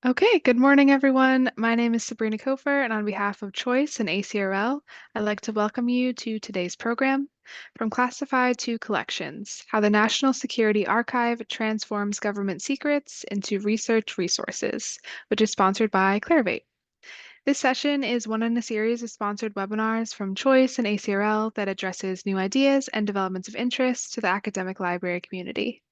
Okay, good morning, everyone. My name is Sabrina Kofer, and on behalf of Choice and ACRL, I'd like to welcome you to today's program, From Classified to Collections, How the National Security Archive Transforms Government Secrets into Research Resources, which is sponsored by Clarivate. This session is one in a series of sponsored webinars from Choice and ACRL that addresses new ideas and developments of interest to the academic library community.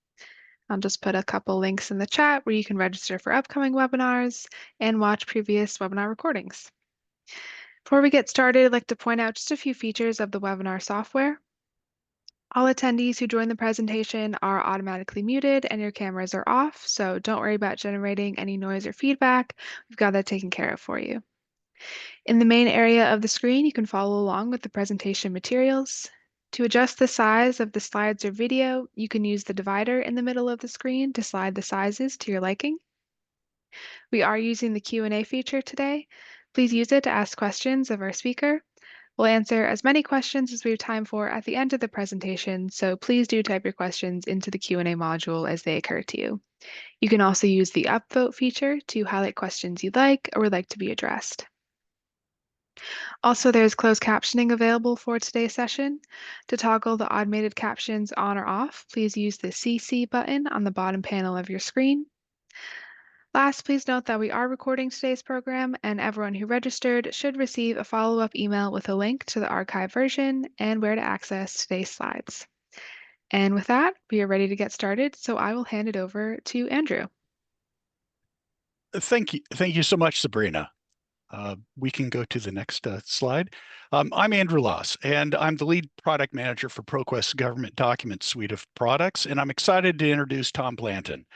I'll just put a couple links in the chat where you can register for upcoming webinars and watch previous webinar recordings. Before we get started, I'd like to point out just a few features of the webinar software. All attendees who join the presentation are automatically muted and your cameras are off, so don't worry about generating any noise or feedback. We've got that taken care of for you. In the main area of the screen, you can follow along with the presentation materials. To adjust the size of the slides or video, you can use the divider in the middle of the screen to slide the sizes to your liking. We are using the Q&A feature today. Please use it to ask questions of our speaker. We'll answer as many questions as we have time for at the end of the presentation, so please do type your questions into the Q&A module as they occur to you. You can also use the upvote feature to highlight questions you'd like or would like to be addressed. Also, there's closed captioning available for today's session. To toggle the automated captions on or off, please use the CC button on the bottom panel of your screen. Last, please note that we are recording today's program, and everyone who registered should receive a follow-up email with a link to the archive version and where to access today's slides. And with that, we are ready to get started, so I will hand it over to Andrew. Thank you. Thank you so much, Sabrina. We can go to the next slide. I'm Andrew Loss, and I'm the lead product manager for ProQuest's government document suite of products, and I'm excited to introduce Tom Blanton,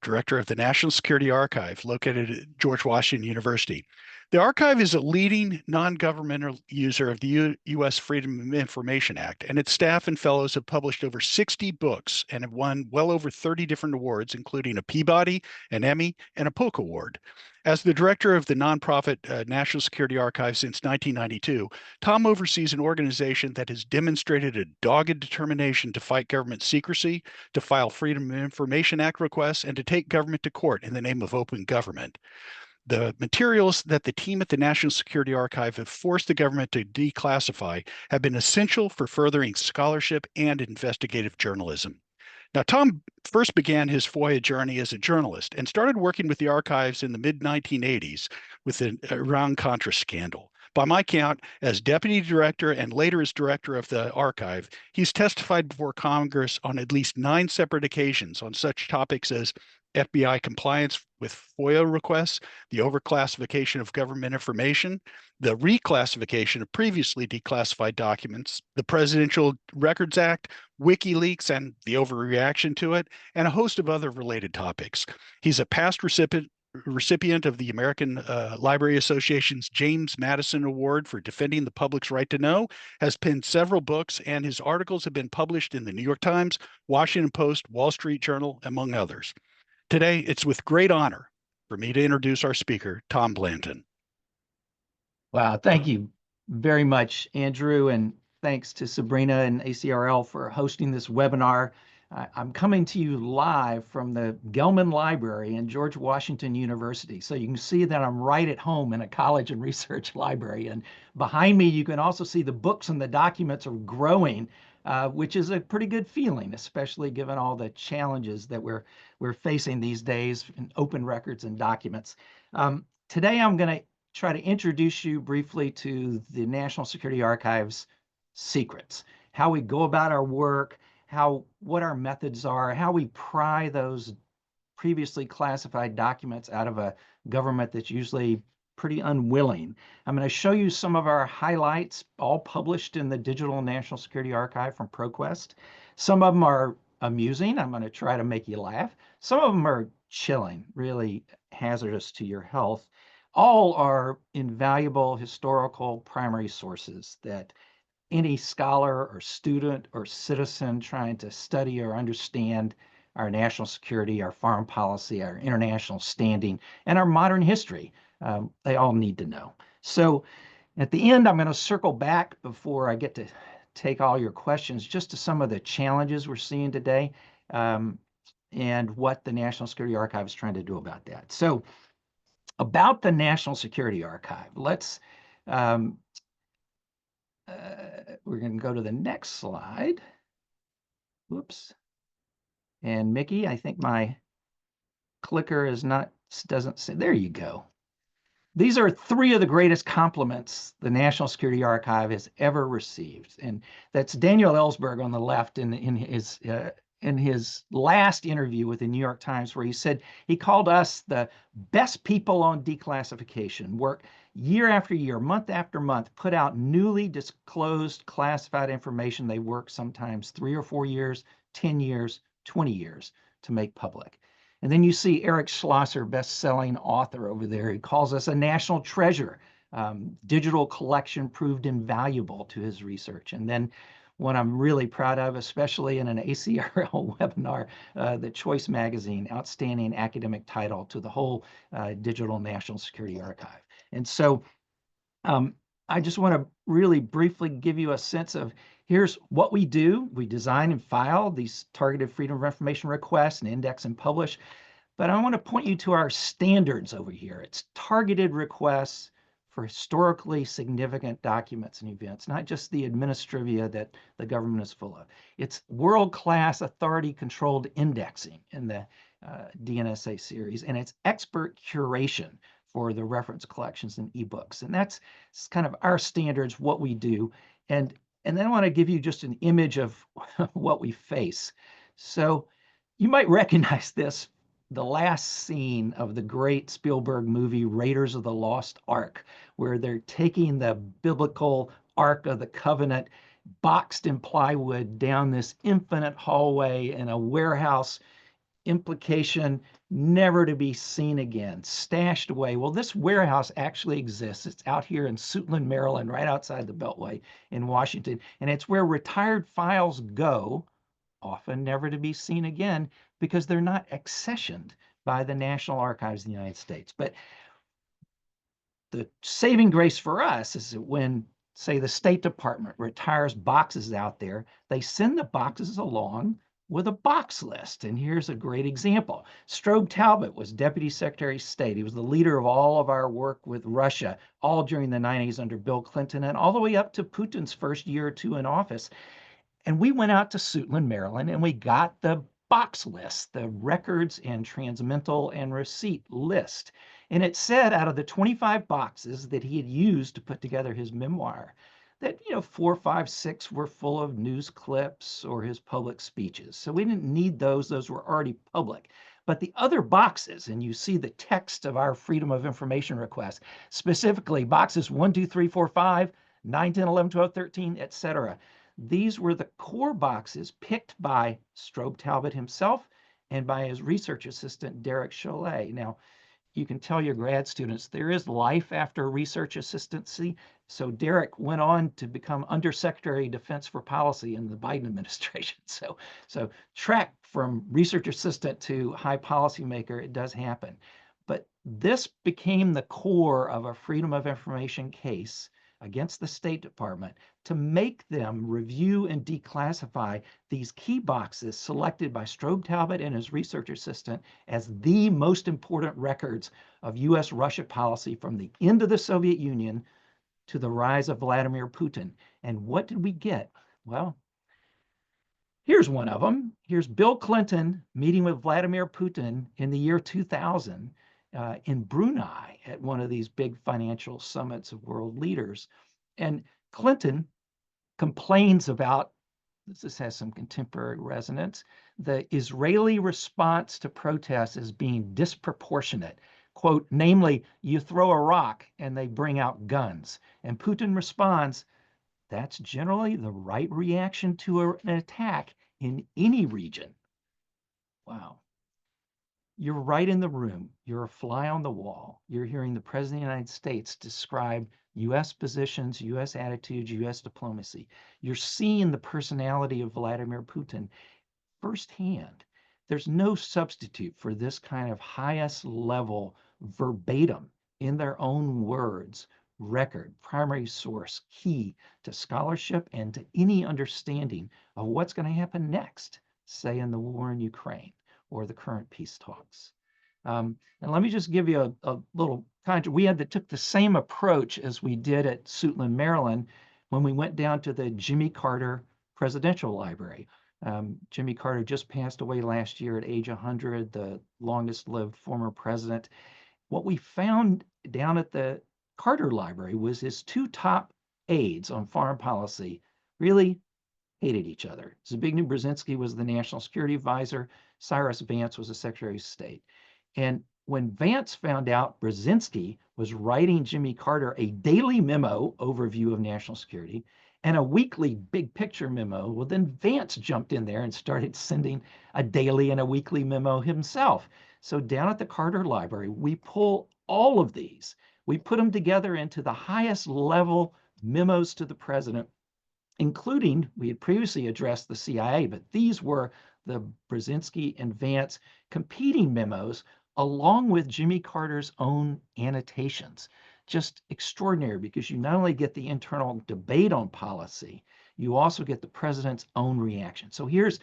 director of the National Security Archive, located at George Washington University. The archive is a leading non-governmental user of the U.S. Freedom of Information Act, and its staff and fellows have published over 60 books and have won well over 30 different awards, including a Peabody, an Emmy, and a Polk Award. As the director of the nonprofit National Security Archive since 1992, Tom oversees an organization that has demonstrated a dogged determination to fight government secrecy, to file Freedom of Information Act requests, and to take government to court in the name of open government. The materials that the team at the National Security Archive have forced the government to declassify have been essential for furthering scholarship and investigative journalism. Now, Tom first began his FOIA journey as a journalist and started working with the archives in the mid-1980s with the Iran-Contra scandal. By my count, as deputy director and later as director of the archive, he's testified before Congress on at least 9 separate occasions on such topics as FBI compliance with FOIA requests, the overclassification of government information, the reclassification of previously declassified documents, the Presidential Records Act, WikiLeaks and the overreaction to it, and a host of other related topics. He's a past recipient of the American Library Association's James Madison Award for defending the public's right to know, has penned several books, and his articles have been published in the New York Times, Washington Post, Wall Street Journal, among others. Today, it's with great honor for me to introduce our speaker, Tom Blanton. Wow, thank you very much, Andrew, and thanks to Sabrina and ACRL for hosting this webinar. I'm coming to you live from the Gelman Library in George Washington University. So you can see that I'm right at home in a college and research library. And behind me, you can also see the books and the documents are growing, which is a pretty good feeling, especially given all the challenges that we're facing these days in open records and documents. Today, I'm going to try to introduce you briefly to the National Security Archive's secrets, how we go about our work, what our methods are, how we pry those previously classified documents out of a government that's usually pretty unwilling. I'm going to show you some of our highlights, all published in the Digital National Security Archive from ProQuest. Some of them are amusing. I'm going to try to make you laugh. Some of them are chilling, really hazardous to your health. All are invaluable historical primary sources that any scholar or student or citizen trying to study or understand our national security, our foreign policy, our international standing, and our modern history, they all need to know. So at the end, I'm going to circle back before I get to take all your questions just to some of the challenges we're seeing today and what the National Security Archive is trying to do about that. So about the National Security Archive. Let's, we're going to go to the next slide. Whoops. And Mickey, I think my clicker is not, doesn't say, there you go. These are three of the greatest compliments the National Security Archive has ever received. And that's Daniel Ellsberg on the left in his last interview with the New York Times, where he said he called us the best people on declassification, work year after year, month after month, put out newly disclosed classified information. They work sometimes 3 or 4 years, 10 years, 20 years to make public. And then you see Eric Schlosser, best-selling author over there. He calls us a national treasure. Digital collection proved invaluable to his research. And then one I'm really proud of, especially in an ACRL webinar, the Choice Magazine, outstanding academic title to the whole Digital National Security Archive. And so I just want to really briefly give you a sense of here's what we do. We design and file these targeted freedom of information requests and index and publish. But I want to point you to our standards over here. It's targeted requests for historically significant documents and events, not just the administrivia that the government is full of. It's world-class authority-controlled indexing in the DNSA series, and it's expert curation for the reference collections and ebooks. And that's kind of our standards, what we do. And then I want to give you just an image of what we face. So you might recognize this, the last scene of the great Spielberg movie Raiders of the Lost Ark, where they're taking the biblical Ark of the Covenant boxed in plywood down this infinite hallway in a warehouse, implication never to be seen again, stashed away. Well, this warehouse actually exists. It's out here in Suitland, Maryland, right outside the Beltway in Washington, and it's where retired files go, often never to be seen again, because they're not accessioned by the National Archives of the United States. But the saving grace for us is that when, say, the State Department retires boxes out there, they send the boxes along with a box list. And here's a great example. Strobe Talbot was Deputy Secretary of State. He was the leader of all of our work with Russia, all during the 90s under Bill Clinton and all the way up to Putin's first year or two in office. And we went out to Suitland, Maryland, and we got the box list, the records and transmittal and receipt list. And it said out of the 25 boxes that he had used to put together his memoir, that 4, 5, 6 were full of news clips or his public speeches. So we didn't need those. Those were already public. But the other boxes, and you see the text of our Freedom of Information request, specifically boxes 1, 2, 3, 4, 5, 9, 10, 11, 12, 13, etc. These were the core boxes picked by Strobe Talbot himself and by his research assistant, Derek Cholet. Now, you can tell your grad students there is life after research assistancy. So Derek went on to become Undersecretary of Defense for Policy in the Biden administration. So track from research assistant to high policymaker, it does happen. But this became the core of a Freedom of Information case against the State Department to make them review and declassify these key boxes selected by Strobe Talbot and his research assistant as the most important records of U.S.-Russia policy from the end of the Soviet Union to the rise of Vladimir Putin. And what did we get? Well, here's one of them. Here's Bill Clinton meeting with Vladimir Putin in the year 2000 in Brunei at one of these big financial summits of world leaders. And Clinton complains about, this has some contemporary resonance, the Israeli response to protests as being disproportionate. Quote, namely, you throw a rock and they bring out guns. And Putin responds, that's generally the right reaction to an attack in any region. Wow. You're right in the room. You're a fly on the wall. You're hearing the President of the United States describe U.S. positions, U.S. attitudes, U.S. diplomacy. You're seeing the personality of Vladimir Putin firsthand. There's no substitute for this kind of highest level verbatim, in their own words, record, primary source, key to scholarship and to any understanding of what's going to happen next, say in the war in Ukraine or the current peace talks. And let me just give you a little context. We took the same approach as we did at Suitland, Maryland, when we went down to the Jimmy Carter Presidential Library. Jimmy Carter just passed away last year at age 100, the longest lived former president. What we found down at the Carter Library was his two top aides on foreign policy really hated each other. Zbigniew Brzezinski was the national security advisor. Cyrus Vance was the Secretary of State. And when Vance found out Brzezinski was writing Jimmy Carter a daily memo overview of national security and a weekly big picture memo, well, then Vance jumped in there and started sending a daily and a weekly memo himself. So down at the Carter Library, we pull all of these. We put them together into the highest level memos to the president, including, we had previously addressed the CIA, but these were the Brzezinski and Vance competing memos along with Jimmy Carter's own annotations. Just extraordinary, because you not only get the internal debate on policy, you also get the president's own reaction. So here's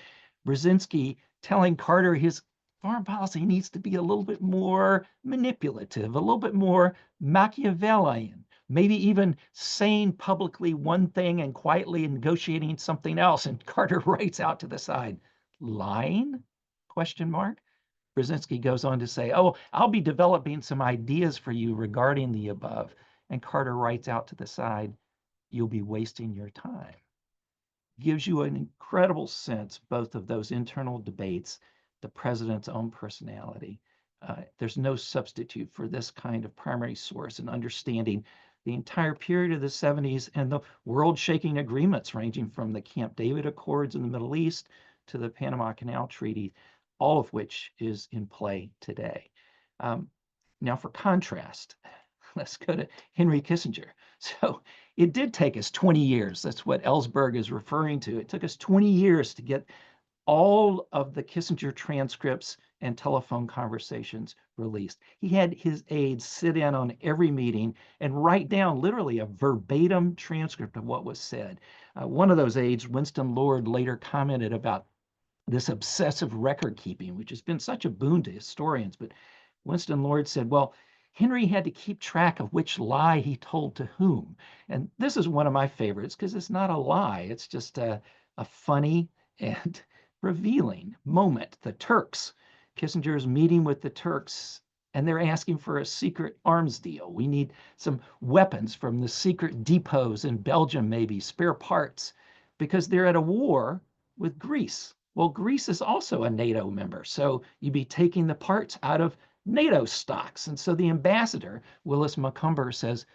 Brzezinski telling Carter his foreign policy needs to be a little bit more manipulative, a little bit more Machiavellian, maybe even saying publicly one thing and quietly negotiating something else. And Carter writes out to the side, lying? Question mark. Brzezinski goes on to say, oh, I'll be developing some ideas for you regarding the above. And Carter writes out to the side, you'll be wasting your time. Gives you an incredible sense, both of those internal debates, the president's own personality. There's no substitute for this kind of primary source and understanding the entire period of the 70s and the world-shaking agreements ranging from the Camp David Accords in the Middle East to the Panama Canal Treaty, all of which is in play today. Now, for contrast, let's go to Henry Kissinger. So it did take us 20 years. That's what Ellsberg is referring to. It took us 20 years to get all of the Kissinger transcripts and telephone conversations released. He had his aides sit in on every meeting and write down literally a verbatim transcript of what was said. One of those aides, Winston Lord, later commented about this obsessive record keeping, which has been such a boon to historians. But Winston Lord said, well, Henry had to keep track of which lie he told to whom. And this is one of my favorites because it's not a lie. It's just a funny and revealing moment. The Turks. Kissinger is meeting with the Turks and they're asking for a secret arms deal. We need some weapons from the secret depots in Belgium, maybe spare parts, because they're at a war with Greece. Well, Greece is also a NATO member, so you'd be taking the parts out of NATO stocks. And so the ambassador, Willis Macomber, says,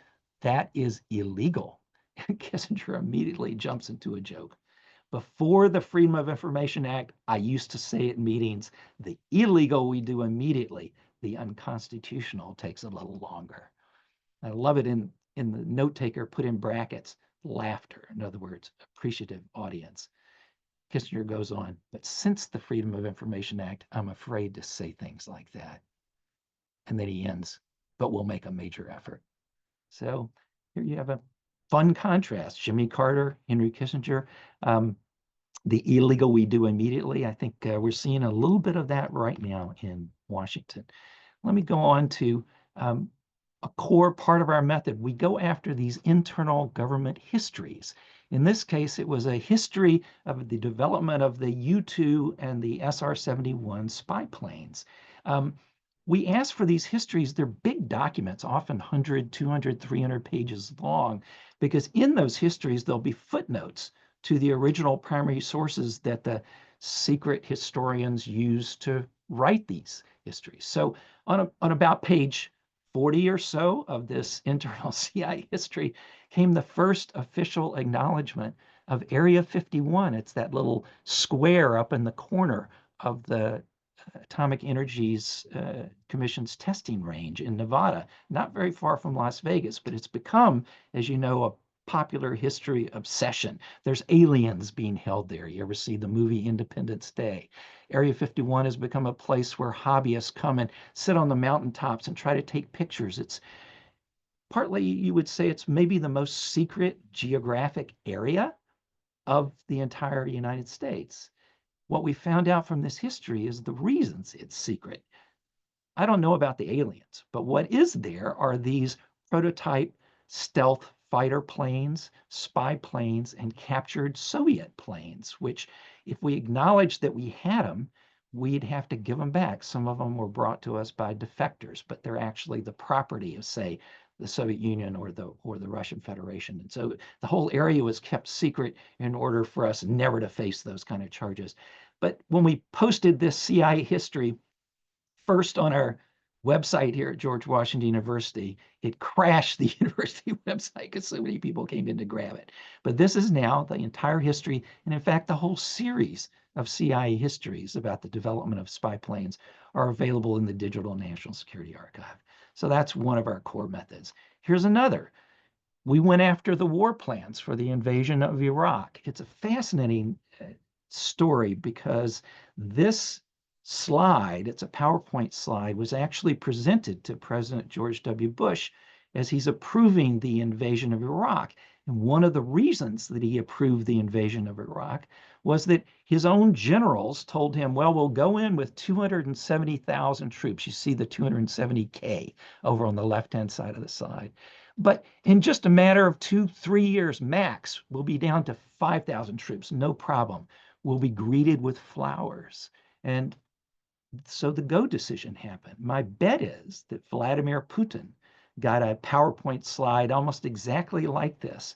that is illegal. And Kissinger immediately jumps into a joke. Before the Freedom of Information Act, I used to say at meetings, the illegal we do immediately, the unconstitutional takes a little longer. I love it in the note taker, put in brackets, laughter. In other words, appreciative audience. Kissinger goes on, but since the Freedom of Information Act, I'm afraid to say things like that. And then he ends, but we'll make a major effort. So here you have a fun contrast. Jimmy Carter, Henry Kissinger, the illegal we do immediately. I think we're seeing a little bit of that right now in Washington. Let me go on to a core part of our method. We go after these internal government histories. In this case, it was a history of the development of the U-2 and the SR-71 spy planes. We ask for these histories. They're big documents, often 100, 200, 300 pages long, because in those histories, there'll be footnotes to the original primary sources that the secret historians used to write these histories. So on about page 40 or so of this internal CIA history came the first official acknowledgement of Area 51. It's that little square up in the corner of the Atomic Energy's Commission's testing range in Nevada, not very far from Las Vegas, but it's become, as you know, a popular history obsession. There's aliens being held there. You ever see the movie Independence Day? Area 51 has become a place where hobbyists come and sit on the mountaintops and try to take pictures. It's partly, you would say, it's maybe the most secret geographic area of the entire United States. What we found out from this history is the reasons it's secret. I don't know about the aliens, but what is there are these prototype stealth fighter planes, spy planes, and captured Soviet planes, which if we acknowledge that we had them, we'd have to give them back. Some of them were brought to us by defectors, but they're actually the property of, say, the Soviet Union or the Russian Federation. And so the whole area was kept secret in order for us never to face those kind of charges. But when we posted this CIA history first on our website here at George Washington University, it crashed the university website because so many people came in to grab it. But this is now the entire history, and in fact, the whole series of CIA histories about the development of spy planes are available in the Digital National Security Archive. So that's one of our core methods. Here's another. We went after the war plans for the invasion of Iraq. It's a fascinating story because this slide, it's a PowerPoint slide, was actually presented to President George W. Bush as he's approving the invasion of Iraq. And one of the reasons that he approved the invasion of Iraq was that his own generals told him, well, we'll go in with 270,000 troops. You see the 270K over on the left-hand side of the slide. But in just a matter of 2-3 years max, we'll be down to 5,000 troops, no problem. We'll be greeted with flowers. And so the go decision happened. My bet is that Vladimir Putin got a PowerPoint slide almost exactly like this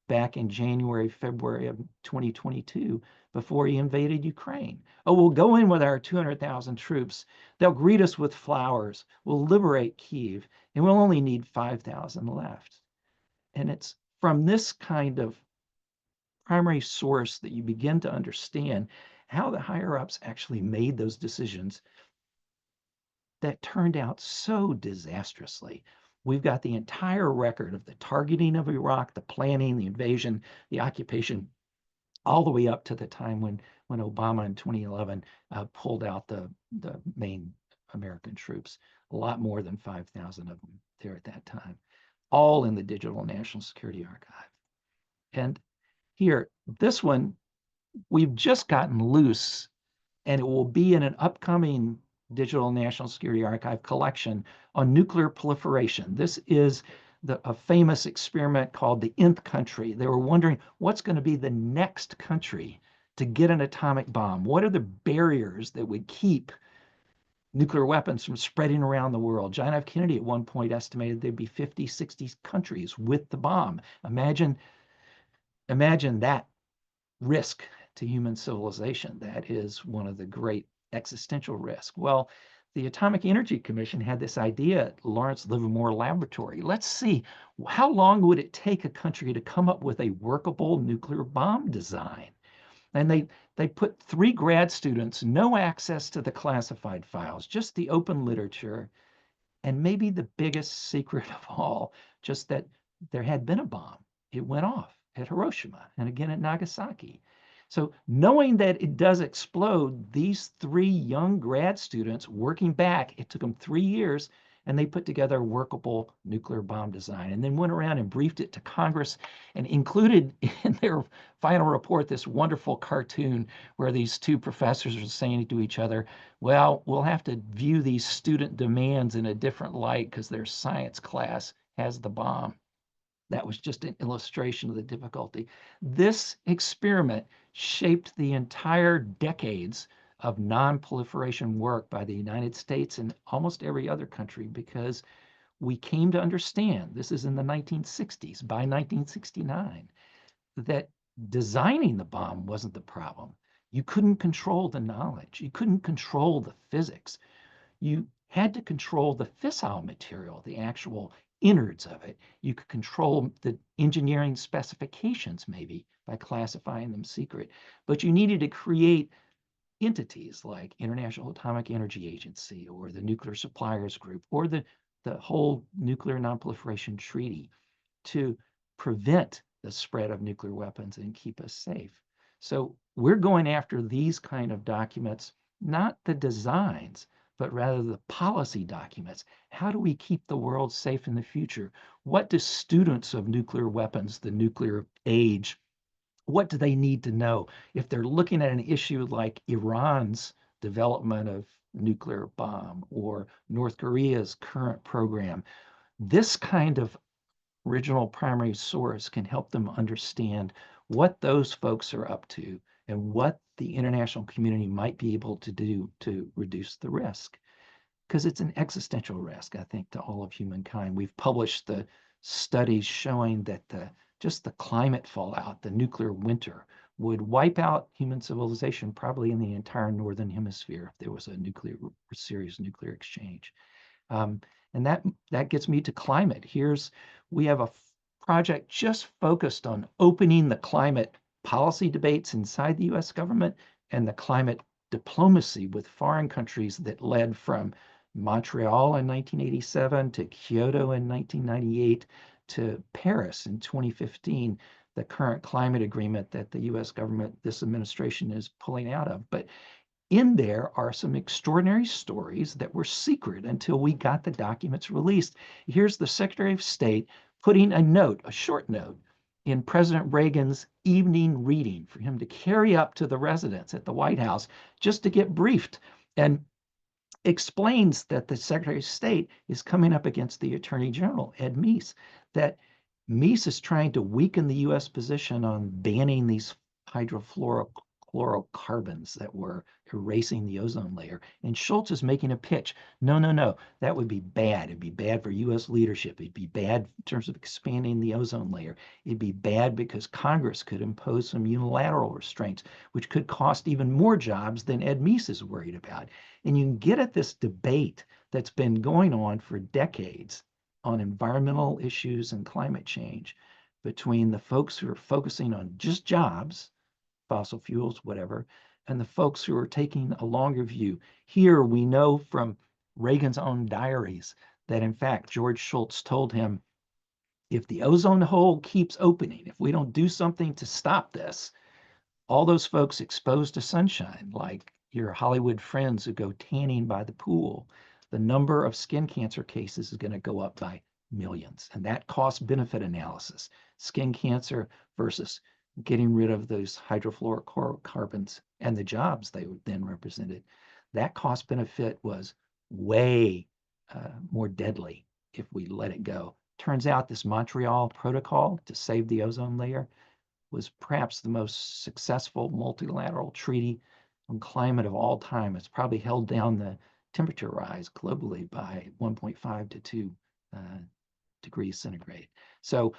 back in January, February of 2022 before he invaded Ukraine. Oh, we'll go in with our 200,000 troops. They'll greet us with flowers. We'll liberate Kyiv, and we'll only need 5,000 left. And it's from this kind of primary source that you begin to understand how the higher ups actually made those decisions that turned out so disastrously. We've got the entire record of the targeting of Iraq, the planning, the invasion, the occupation, all the way up to the time when Obama in 2011 pulled out the main American troops, a lot more than 5,000 of them there at that time, all in the Digital National Security Archive. And here, this one, we've just gotten loose, and it will be in an upcoming Digital National Security Archive collection on nuclear proliferation. This is a famous experiment called the Nth Country. They were wondering what's going to be the next country to get an atomic bomb. What are the barriers that would keep nuclear weapons from spreading around the world? John F. Kennedy at one point estimated there'd be 50, 60 countries with the bomb. Imagine that risk to human civilization. That is one of the great existential risks. Well, the Atomic Energy Commission had this idea at Lawrence Livermore Laboratory. Let's see, how long would it take a country to come up with a workable nuclear bomb design? And they put 3 grad students, no access to the classified files, just the open literature, and maybe the biggest secret of all, just that there had been a bomb. It went off at Hiroshima and again at Nagasaki. So knowing that it does explode, these 3 young grad students working back, it took them 3 years, and they put together a workable nuclear bomb design and then went around and briefed it to Congress and included in their final report this wonderful cartoon where these 2 professors are saying to each other, well, we'll have to view these student demands in a different light because their science class has the bomb. That was just an illustration of the difficulty. This experiment shaped the entire decades of non-proliferation work by the United States and almost every other country because we came to understand, this is in the 1960s, by 1969, that designing the bomb wasn't the problem. You couldn't control the knowledge. You couldn't control the physics. You had to control the fissile material, the actual innards of it. You could control the engineering specifications maybe by classifying them secret, but you needed to create entities like International Atomic Energy Agency or the Nuclear Suppliers Group or the whole Nuclear Non-Proliferation Treaty to prevent the spread of nuclear weapons and keep us safe. So we're going after these kind of documents, not the designs, but rather the policy documents. How do we keep the world safe in the future? What do students of nuclear weapons, the nuclear age, what do they need to know? If they're looking at an issue like Iran's development of nuclear bomb or North Korea's current program. This kind of original primary source can help them understand what those folks are up to and what the international community might be able to do to reduce the risk. Because it's an existential risk, I think, to all of humankind. We've published the studies showing that just the climate fallout, the nuclear winter, would wipe out human civilization probably in the entire northern hemisphere if there was a serious nuclear exchange. And that gets me to climate. We have a project just focused on opening the climate policy debates inside the US government and the climate diplomacy with foreign countries that led from Montreal in 1987 to Kyoto in 1998 to Paris in 2015, the current climate agreement that the US government, this administration, is pulling out of. But in there are some extraordinary stories that were secret until we got the documents released. Here's the Secretary of State putting a short note, in President Reagan's evening reading for him to carry up to the residence at the White House just to get briefed, and explains that the Secretary of State is coming up against the Attorney General, Ed Meese, that Meese is trying to weaken the U.S. position on banning these hydrofluorocarbons that were erasing the ozone layer. And Schultz is making a pitch. No, that would be bad. It'd be bad for U.S. leadership. It'd be bad in terms of expanding the ozone layer. It'd be bad because Congress could impose some unilateral restraints, which could cost even more jobs than Ed Meese is worried about. And you can get at this debate that's been going on for decades on environmental issues and climate change between the folks who are focusing on just jobs, fossil fuels, whatever, and the folks who are taking a longer view. Here we know from Reagan's own diaries that in fact George Shultz told him, if the ozone hole keeps opening, if we don't do something to stop this, all those folks exposed to sunshine, like your Hollywood friends who go tanning by the pool, the number of skin cancer cases is going to go up by millions. And that cost benefit analysis, skin cancer versus getting rid of those hydrofluorocarbons and the jobs they then represented, that cost benefit was way more deadly if we let it go. Turns out this Montreal Protocol to save the ozone layer was perhaps the most successful multilateral treaty on climate of all time. It's probably held down the temperature rise globally by 1.5 to 2 degrees centigrade. So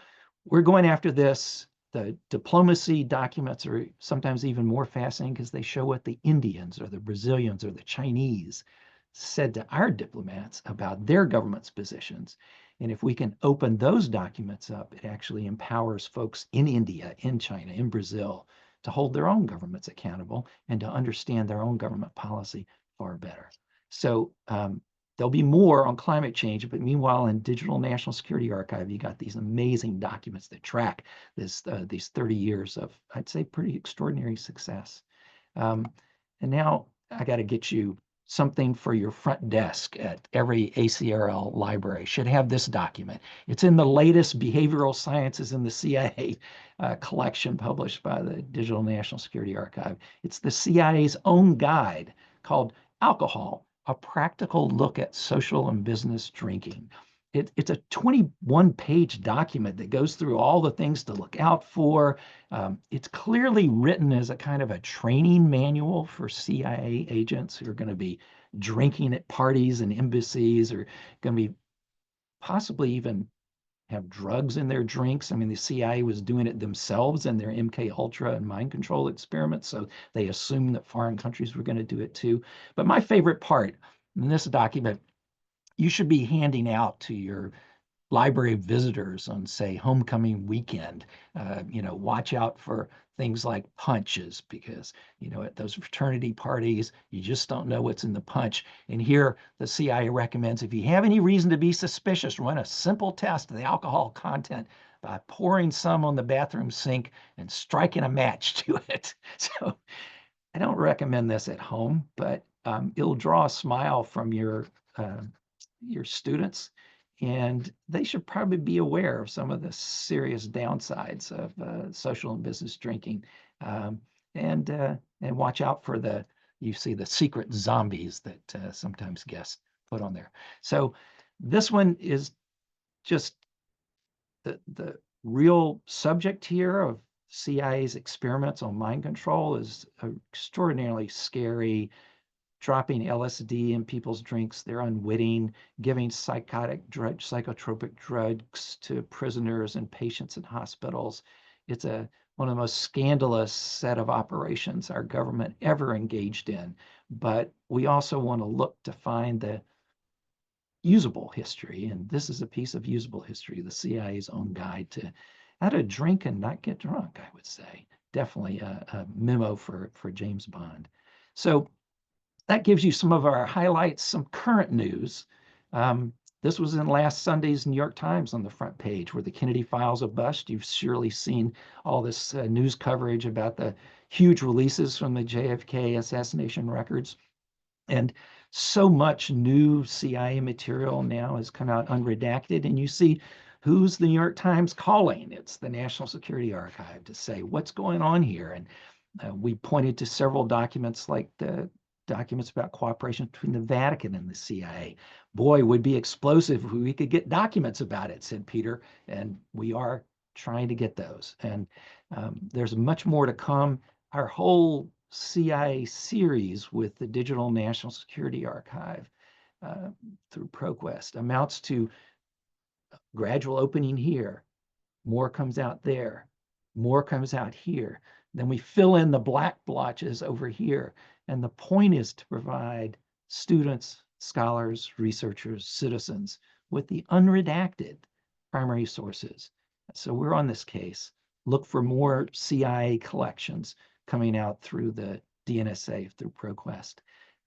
we're going after this. The diplomacy documents are sometimes even more fascinating because they show what the Indians or the Brazilians or the Chinese said to our diplomats about their government's positions. And if we can open those documents up, it actually empowers folks in India, in China, in Brazil to hold their own governments accountable and to understand their own government policy far better. So there'll be more on climate change, but meanwhile, in Digital National Security Archive, you got these amazing documents that track these 30 years of, I'd say, pretty extraordinary success. And now I got to get you something for your front desk at every ACRL library. Should have this document. It's in the latest Behavioral Sciences in the CIA collection published by the Digital National Security Archive. It's the CIA's own guide called Alcohol, a practical look at social and business drinking. It's a 21-page document that goes through all the things to look out for. It's clearly written as a kind of a training manual for CIA agents who are going to be drinking at parties and embassies, or going to be possibly even have drugs in their drinks. I mean, the CIA was doing it themselves in their MK Ultra and mind control experiments, so they assumed that foreign countries were going to do it too. But my favorite part in this document, you should be handing out to your library visitors on, say, homecoming weekend. Watch out for things like punches, because at those fraternity parties you just don't know what's in the punch. And here the CIA recommends, if you have any reason to be suspicious, run a simple test of the alcohol content by pouring some on the bathroom sink and striking a match to it. So I don't recommend this at home, but it'll draw a smile from your students, and they should probably be aware of some of the serious downsides of social and business drinking, and watch out for the you see the secret zombies that sometimes guests put on there. So this one is just the real subject here of CIA's experiments on mind control is extraordinarily scary, dropping LSD in people's drinks. They're unwitting, giving psychotropic drugs to prisoners and patients in hospitals. It's one of the most scandalous set of operations our government ever engaged in. But we also want to look to find the usable history, and this is a piece of usable history, the CIA's own guide to how to drink and not get drunk, I would say. Definitely a memo for James Bond. So that gives you some of our highlights, some current news. This was in last Sunday's New York Times on the front page, where the Kennedy files are bust. You've surely seen all this news coverage about the huge releases from the JFK assassination records. And so much new CIA material now has come out unredacted, and you see who's the New York Times calling. It's the National Security Archive to say what's going on here. And we pointed to several documents, like the documents about cooperation between the Vatican and the CIA. Boy, would be explosive if we could get documents about it, said Peter, and we are trying to get those. And there's much more to come. Our whole CIA series with the Digital National Security Archive through ProQuest amounts to gradual opening here, more comes out there, more comes out here. Then we fill in the black blotches over here. And the point is to provide students, scholars, researchers, citizens with the unredacted primary sources. So we're on this case. Look for more CIA collections coming out through the DNSA, through ProQuest.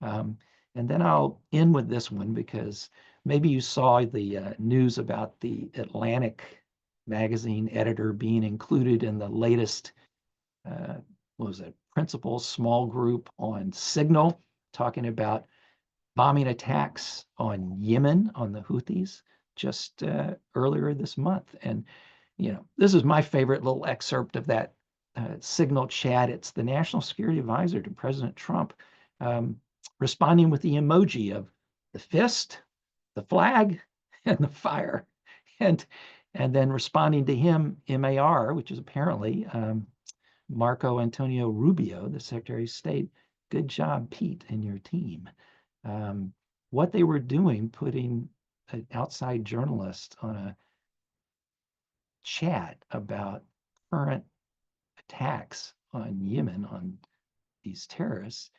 And then I'll end with this one, because maybe you saw the news about the Atlantic magazine editor being included in the latest, what was it, principal small group on Signal, talking about bombing attacks on Yemen, on the Houthis, just earlier this month. And, you know, this is my favorite little excerpt of that Signal chat. It's the National Security Advisor to President Trump responding with the emoji of the fist, the flag, and the fire. And then responding to him, MAR, which is apparently Marco Antonio Rubio, the Secretary of State. Good job, Pete, and your team. What they were doing, putting an outside journalist on a chat about current attacks on Yemen, on these terrorists,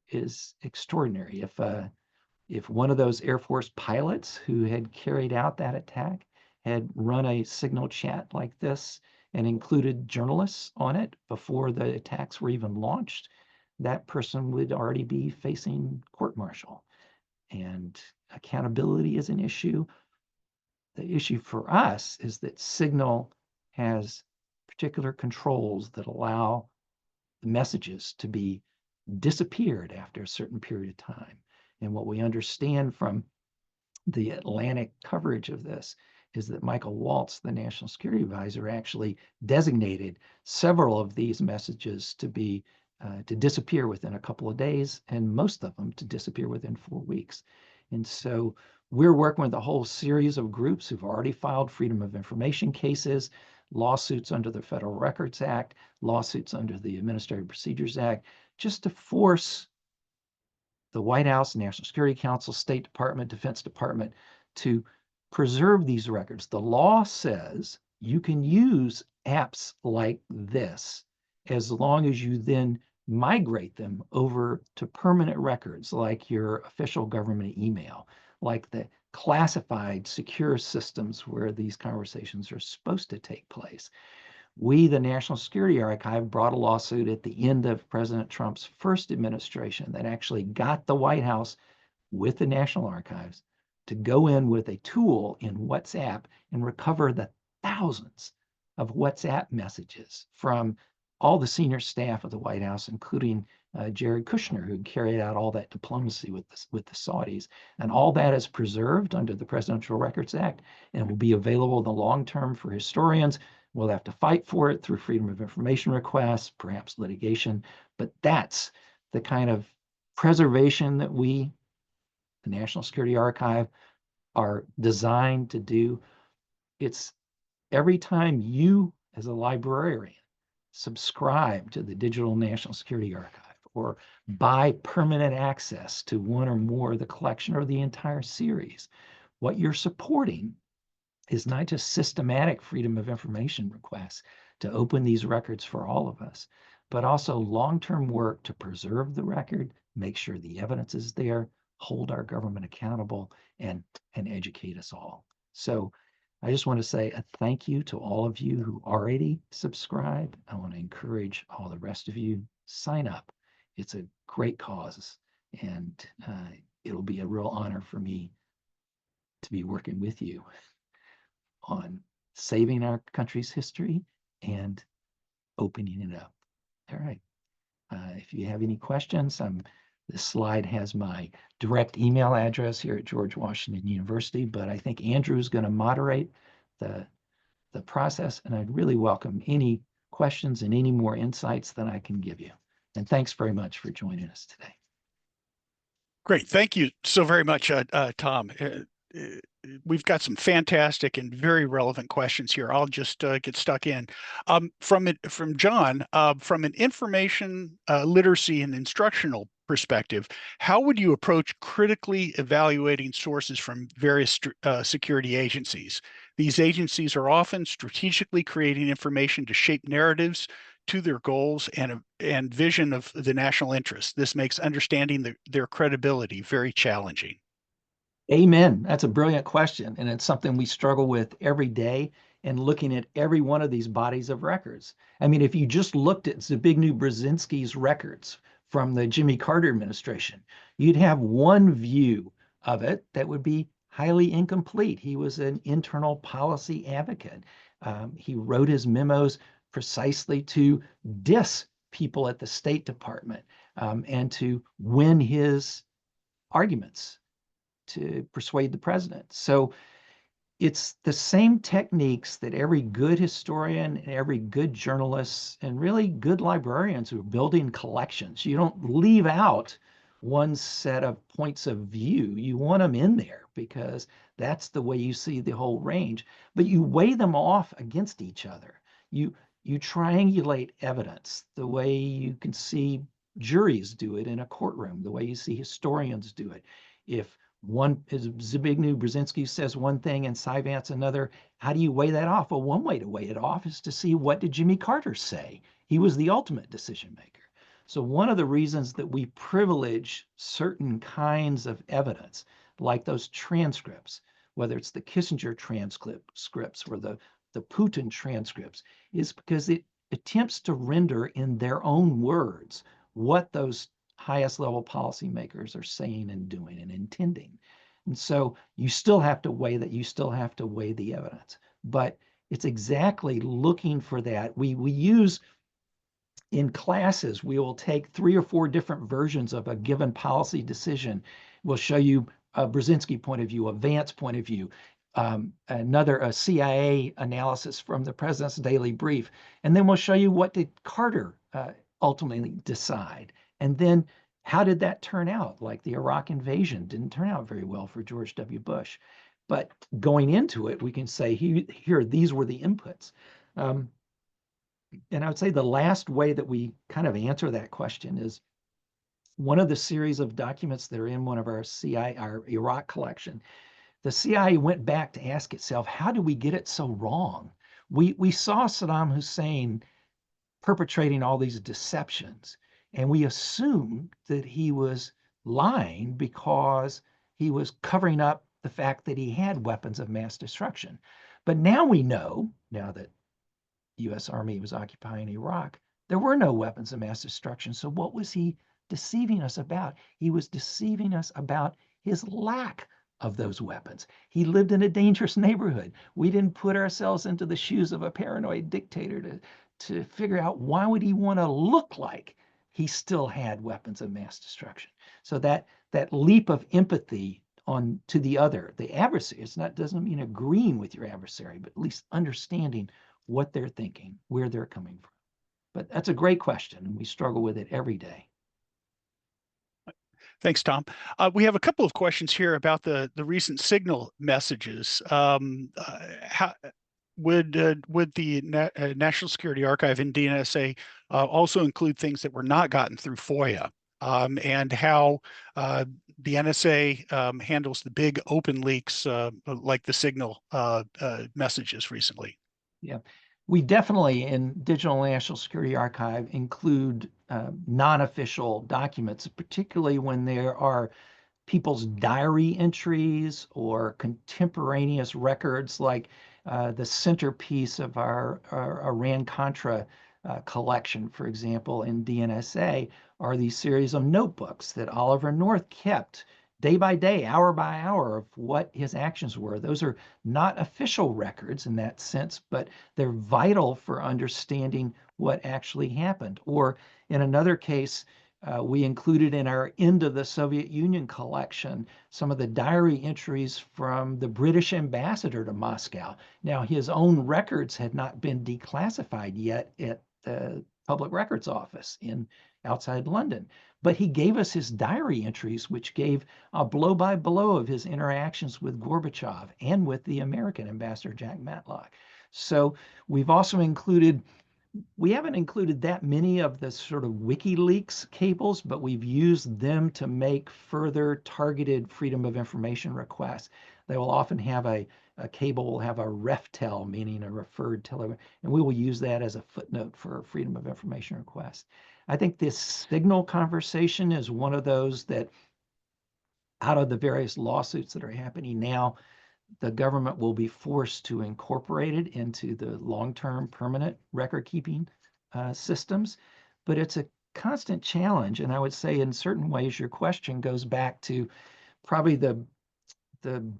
is extraordinary. If one of those Air Force pilots who had carried out that attack had run a Signal chat like this and included journalists on it before the attacks were even launched, that person would already be facing court-martial. And accountability is an issue. The issue for us is that Signal has particular controls that allow the messages to be disappeared after a certain period of time. And what we understand from the Atlantic coverage of this is that Michael Waltz, the National Security Advisor, actually designated several of these messages to be to disappear within a couple of days, and most of them to disappear within 4 weeks. And so we're working with a whole series of groups who've already filed Freedom of Information cases, lawsuits under the Federal Records Act, lawsuits under the Administrative Procedures Act, just to force the White House, National Security Council, State Department, Defense Department to preserve these records. The law says you can use apps like this as long as you then migrate them over to permanent records, like your official government email, like the classified secure systems where these conversations are supposed to take place. We, the National Security Archive, brought a lawsuit at the end of President Trump's first administration that actually got the White House with the National Archives to go in with a tool in WhatsApp and recover the thousands of WhatsApp messages from all the senior staff of the White House, including Jared Kushner, who carried out all that diplomacy with the Saudis. And all that is preserved under the Presidential Records Act and will be available in the long term for historians. We'll have to fight for it through Freedom of Information requests, perhaps litigation, but that's the kind of preservation that we, the National Security Archive, are designed to do. It's every time you, as a librarian, subscribe to the Digital National Security Archive or buy permanent access to one or more of the collection or the entire series, what you're supporting is not just systematic freedom of information requests to open these records for all of us, but also long-term work to preserve the record, make sure the evidence is there, hold our government accountable, and educate us all. So I just want to say a thank you to all of you who already subscribe. I want to encourage all the rest of you, sign up. It's a great cause, and it'll be a real honor for me to be working with you on saving our country's history and opening it up. All right. If you have any questions, this slide has my direct email address here at George Washington University, but I think Andrew is going to moderate the process, and I'd really welcome any questions and any more insights that I can give you. And thanks very much for joining us today. Great. Thank you so very much, Tom. We've got some fantastic and very relevant questions here. I'll just get stuck in. From John, from an information literacy and instructional perspective, how would you approach critically evaluating sources from various security agencies? These agencies are often strategically creating information to shape narratives to their goals and vision of the national interest. This makes understanding their credibility very challenging. Amen. That's a brilliant question. And it's something we struggle with every day and looking at every one of these bodies of records. I mean, if you just looked at Zbigniew Brzezinski's records from the Jimmy Carter administration, you'd have one view of it that would be highly incomplete. He was an internal policy advocate. He wrote his memos precisely to diss people at the State Department and to win his arguments to persuade the president. So it's the same techniques that every good historian and every good journalist and really good librarians who are building collections, you don't leave out one set of points of view. You want them in there because that's the way you see the whole range, but you weigh them off against each other. You triangulate evidence the way you can see juries do it in a courtroom, the way you see historians do it. If one is Zbigniew Brzezinski says one thing and Cy Vance another, how do you weigh that off? Well, one way to weigh it off is to see what did Jimmy Carter say? He was the ultimate decision maker. So one of the reasons that we privilege certain kinds of evidence, like those transcripts, whether it's the Kissinger transcripts or the Putin transcripts, is because it attempts to render in their own words what those highest level policymakers are saying and doing and intending. And so you still have to weigh that, you still have to weigh the evidence. But it's exactly looking for that. We use in classes, we will take 3 or 4 different versions of a given policy decision. We'll show you a Brzezinski point of view, a Vance point of view, a CIA analysis from the president's daily brief. And then we'll show you what did Carter ultimately decide. And then how did that turn out? Like the Iraq invasion didn't turn out very well for George W. Bush. But going into it, we can say here, these were the inputs. And I would say the last way that we kind of answer that question is one of the series of documents that are in one of our Iraq collection. The CIA went back to ask itself, how did we get it so wrong? We saw Saddam Hussein perpetrating all these deceptions, and we assumed that he was lying because he was covering up the fact that he had weapons of mass destruction. But now we know, now that the U.S. Army was occupying Iraq, there were no weapons of mass destruction. So what was he deceiving us about? He was deceiving us about his lack of those weapons. He lived in a dangerous neighborhood. We didn't put ourselves into the shoes of a paranoid dictator to figure out why would he want to look like he still had weapons of mass destruction. So that leap of empathy on to the other, the adversary, doesn't mean agreeing with your adversary, but at least understanding what they're thinking, where they're coming from. But that's a great question, and we struggle with it every day. Thanks, Tom. We have a couple of questions here about the recent signal messages. How would the National Security Archive and DNSA also include things that were not gotten through FOIA, and how the NSA handles the big open leaks like the signal messages recently? Yeah, we definitely in Digital National Security Archive include non-official documents, particularly when there are people's diary entries or contemporaneous records, like the centerpiece of our Iran-Contra collection, for example, in DNSA, are these series of notebooks that Oliver North kept day by day, hour by hour, of what his actions were. Those are not official records in that sense, but they're vital for understanding what actually happened. Or in another case, we included in our End of the Soviet Union collection some of the diary entries from the British ambassador to Moscow. Now, his own records had not been declassified yet at the Public Records Office in outside London, but he gave us his diary entries, which gave a blow-by-blow of his interactions with Gorbachev and with the American ambassador, Jack Matlock. So we've also included, we haven't included that many of the sort of WikiLeaks cables, but we've used them to make further targeted freedom of information requests. They will often have a cable will have a RefTel, meaning a referred telegram, and we will use that as a footnote for freedom of information requests. I think this signal conversation is one of those that, out of the various lawsuits that are happening now, the government will be forced to incorporate it into the long-term permanent record-keeping systems. But it's a constant challenge. And I would say in certain ways, your question goes back to probably the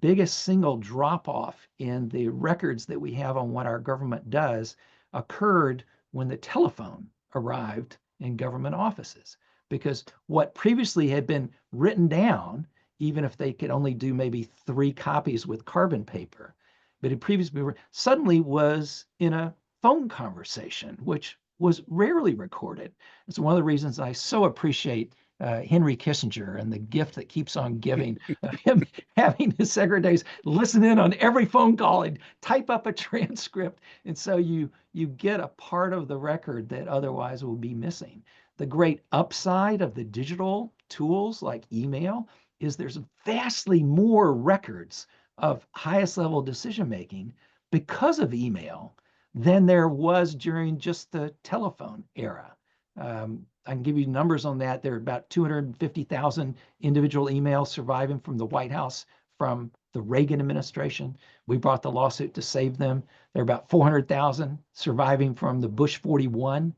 biggest single drop-off in the records that we have on what our government does occurred when the telephone arrived in government offices. Because what previously had been written down, even if they could only do maybe 3 copies with carbon paper, but it previously suddenly was in a phone conversation, which was rarely recorded. It's one of the reasons I so appreciate Henry Kissinger and the gift that keeps on giving of him having his secretaries listen in on every phone call and type up a transcript. And so you get a part of the record that otherwise will be missing. The great upside of the digital tools like email is there's vastly more records of highest level decision making because of email than there was during just the telephone era. I can give you numbers on that. There are about 250,000 individual emails surviving from the White House from the Reagan administration. We brought the lawsuit to save them. There are about 400,000 surviving from the Bush 41.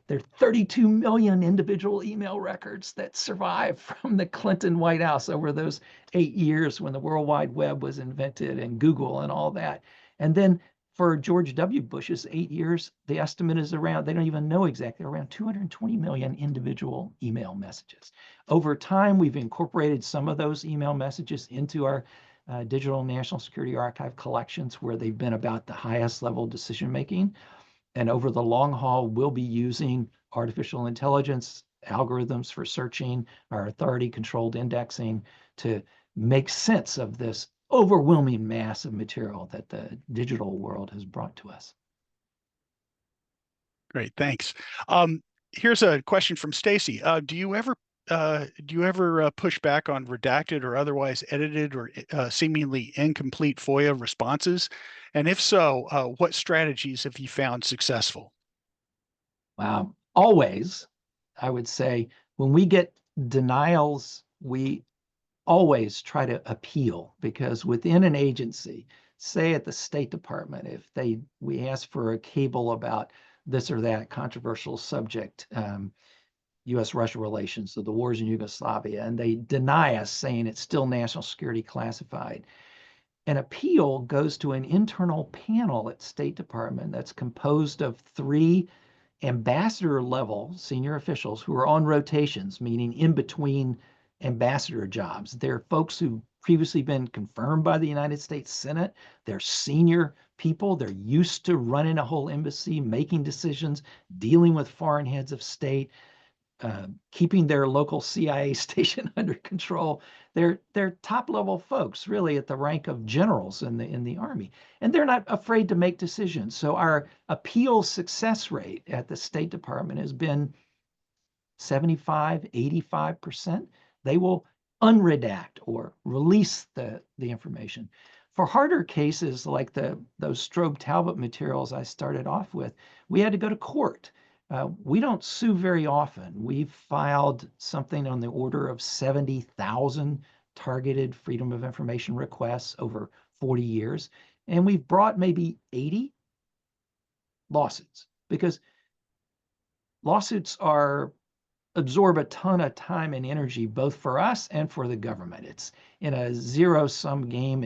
There are 32 million individual email records that survive from the Clinton White House over those 8 years when the World Wide Web was invented and Google and all that. And then for George W. Bush's 8 years, the estimate is around, they don't even know exactly, around 220 million individual email messages. Over time, we've incorporated some of those email messages into our Digital National Security Archive collections where they've been about the highest level decision making. And over the long haul, we'll be using artificial intelligence algorithms for searching, our authority-controlled indexing to make sense of this overwhelming mass of material that the digital world has brought to us. Great, thanks. Here's a question from Stacy. Do you ever push back on redacted or otherwise edited or seemingly incomplete FOIA responses? And if so, what strategies have you found successful? Always, I would say, when we get denials, we always try to appeal, because within an agency, say at the State Department, if we ask for a cable about this or that controversial subject, U.S.-Russia relations or the wars in Yugoslavia, and they deny us, saying it's still national security classified, an appeal goes to an internal panel at State Department that's composed of 3 ambassador level senior officials who are on rotations, meaning in between ambassador jobs. They're folks who previously been confirmed by the United States Senate. They're senior people. They're used to running a whole embassy, making decisions, dealing with foreign heads of state. keeping their local CIA station under control. They're top level folks, really at the rank of generals in the Army, and they're not afraid to make decisions. So our appeal success rate at the State Department has been 75, 85%. They will unredact or release the information. For harder cases like those Strobe Talbot materials I started off with, we had to go to court. We don't sue very often. We've filed something on the order of 70,000 targeted freedom of information requests over 40 years, and we've brought maybe 80 lawsuits because lawsuits absorb a ton of time and energy, both for us and for the government. It's in a zero-sum game.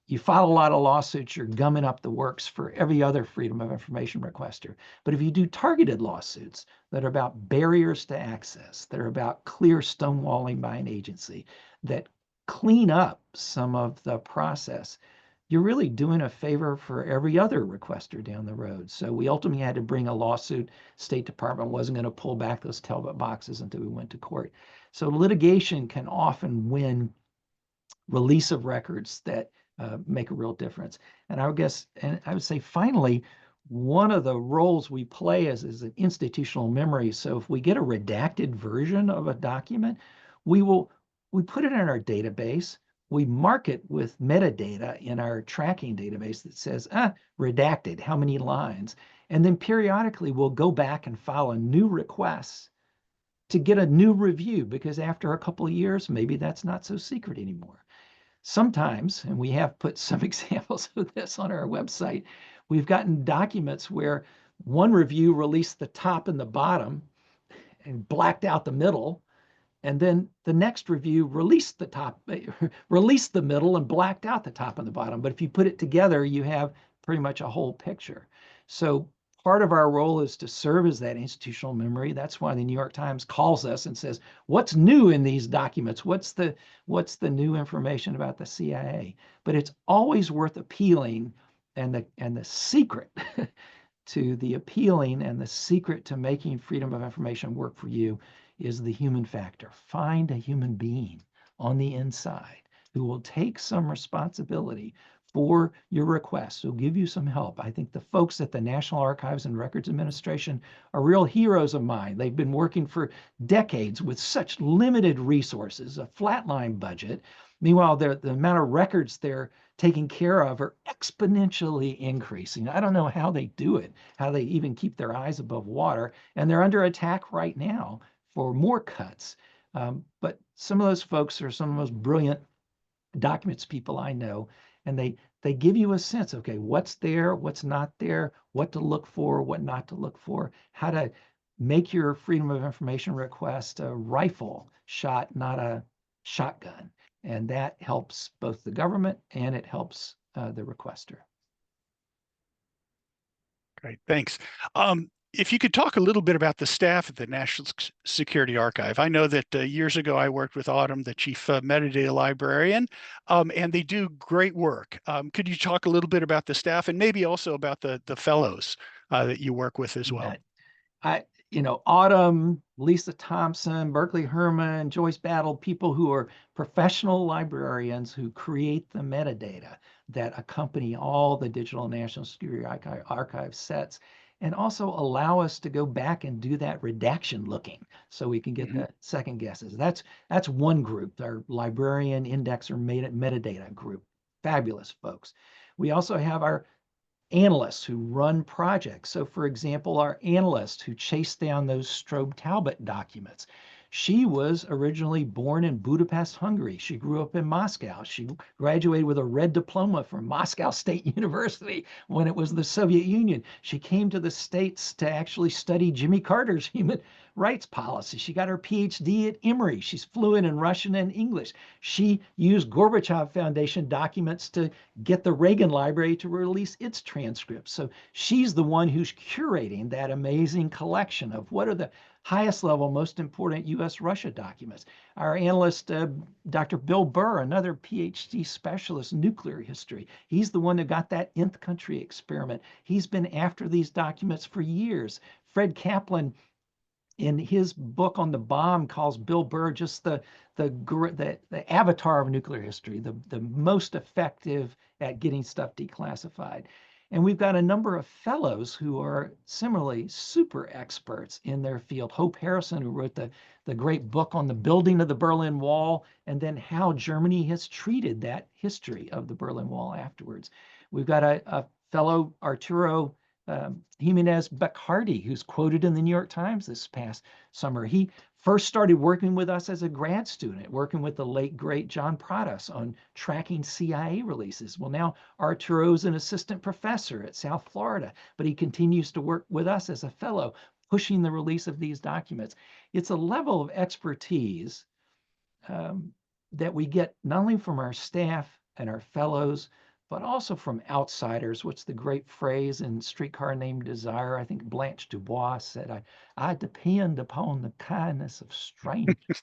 You file a lot of lawsuits, you're gumming up the works for every other freedom of information requester. But if you do targeted lawsuits that are about barriers to access, that are about clear stonewalling by an agency, that clean up some of the process, you're really doing a favor for every other requester down the road. So we ultimately had to bring a lawsuit. State Department wasn't going to pull back those Talbot boxes until we went to court. So litigation can often win release of records that make a real difference. And I would say finally, one of the roles we play is an institutional memory. So if we get a redacted version of a document, we put it in our database. We mark it with metadata in our tracking database that says, redacted, how many lines? And then periodically we'll go back and file a new request to get a new review, because after a couple of years, maybe that's not so secret anymore. Sometimes, and we have put some examples of this on our website, we've gotten documents where one review released the top and the bottom and blacked out the middle, and then the next review released the top, released the middle and blacked out the top and the bottom. But if you put it together, you have pretty much a whole picture. So part of our role is to serve as that institutional memory. That's why the New York Times calls us and says, what's new in these documents? What's the new information about the CIA? But it's always worth appealing, and the secret to the appealing and the secret to making freedom of information work for you is the human factor. Find a human being on the inside who will take some responsibility for your requests, who'll give you some help. I think the folks at the National Archives and Records Administration are real heroes of mine. They've been working for decades with such limited resources, a flatline budget. Meanwhile, the amount of records they're taking care of are exponentially increasing. I don't know how they do it, how they even keep their eyes above water, and they're under attack right now for more cuts. But some of those folks are some of the most brilliant documents people I know, and they give you a sense, okay, what's there, what's not there, what to look for, what not to look for, how to make your freedom of information request a rifle shot, not a shotgun. And that helps both the government and it helps the requester. Great, thanks. If you could talk a little bit about the staff at the National Security Archive. I know that years ago I worked with Autumn, the chief metadata librarian, and they do great work. Could you talk a little bit about the staff and maybe also about the fellows that you work with as well? Autumn, Lisa Thompson, Berkeley Herman, Joyce Battle, people who are professional librarians who create the metadata that accompany all the digital National Security Archive sets, and also allow us to go back and do that redaction looking so we can get the second guesses. That's one group, our librarian indexer metadata group. Fabulous folks. We also have our analysts who run projects. So for example, our analyst who chased down those Strobe Talbot documents, she was originally born in Budapest, Hungary. She grew up in Moscow. She graduated with a red diploma from Moscow State University when it was the Soviet Union. She came to the States to actually study Jimmy Carter's human rights policy. She got her PhD at Emory. She's fluent in Russian and English. She used Gorbachev Foundation documents to get the Reagan Library to release its transcripts. So she's the one who's curating that amazing collection of what are the highest level, most important U.S.-Russia documents. Our analyst, Dr. Bill Burr, another PhD specialist in nuclear history, he's the one that got that nth country experiment. He's been after these documents for years. Fred Kaplan in his book on the bomb calls Bill Burr just the avatar of nuclear history, the most effective at getting stuff declassified. And we've got a number of fellows who are similarly super experts in their field. Hope Harrison, who wrote the great book on the building of the Berlin Wall and then how Germany has treated that history of the Berlin Wall afterwards. We've got a fellow, Arturo Jimenez Beccardi, who's quoted in the New York Times this past summer. He first started working with us as a grad student, working with the late, great John Pradas on tracking CIA releases. Well, now Arturo's an assistant professor at South Florida, but he continues to work with us as a fellow, pushing the release of these documents. It's a level of expertise that we get not only from our staff and our fellows, but also from outsiders. What's the great phrase in Streetcar Named Desire? I think Blanche Dubois said, I depend upon the kindness of strangers,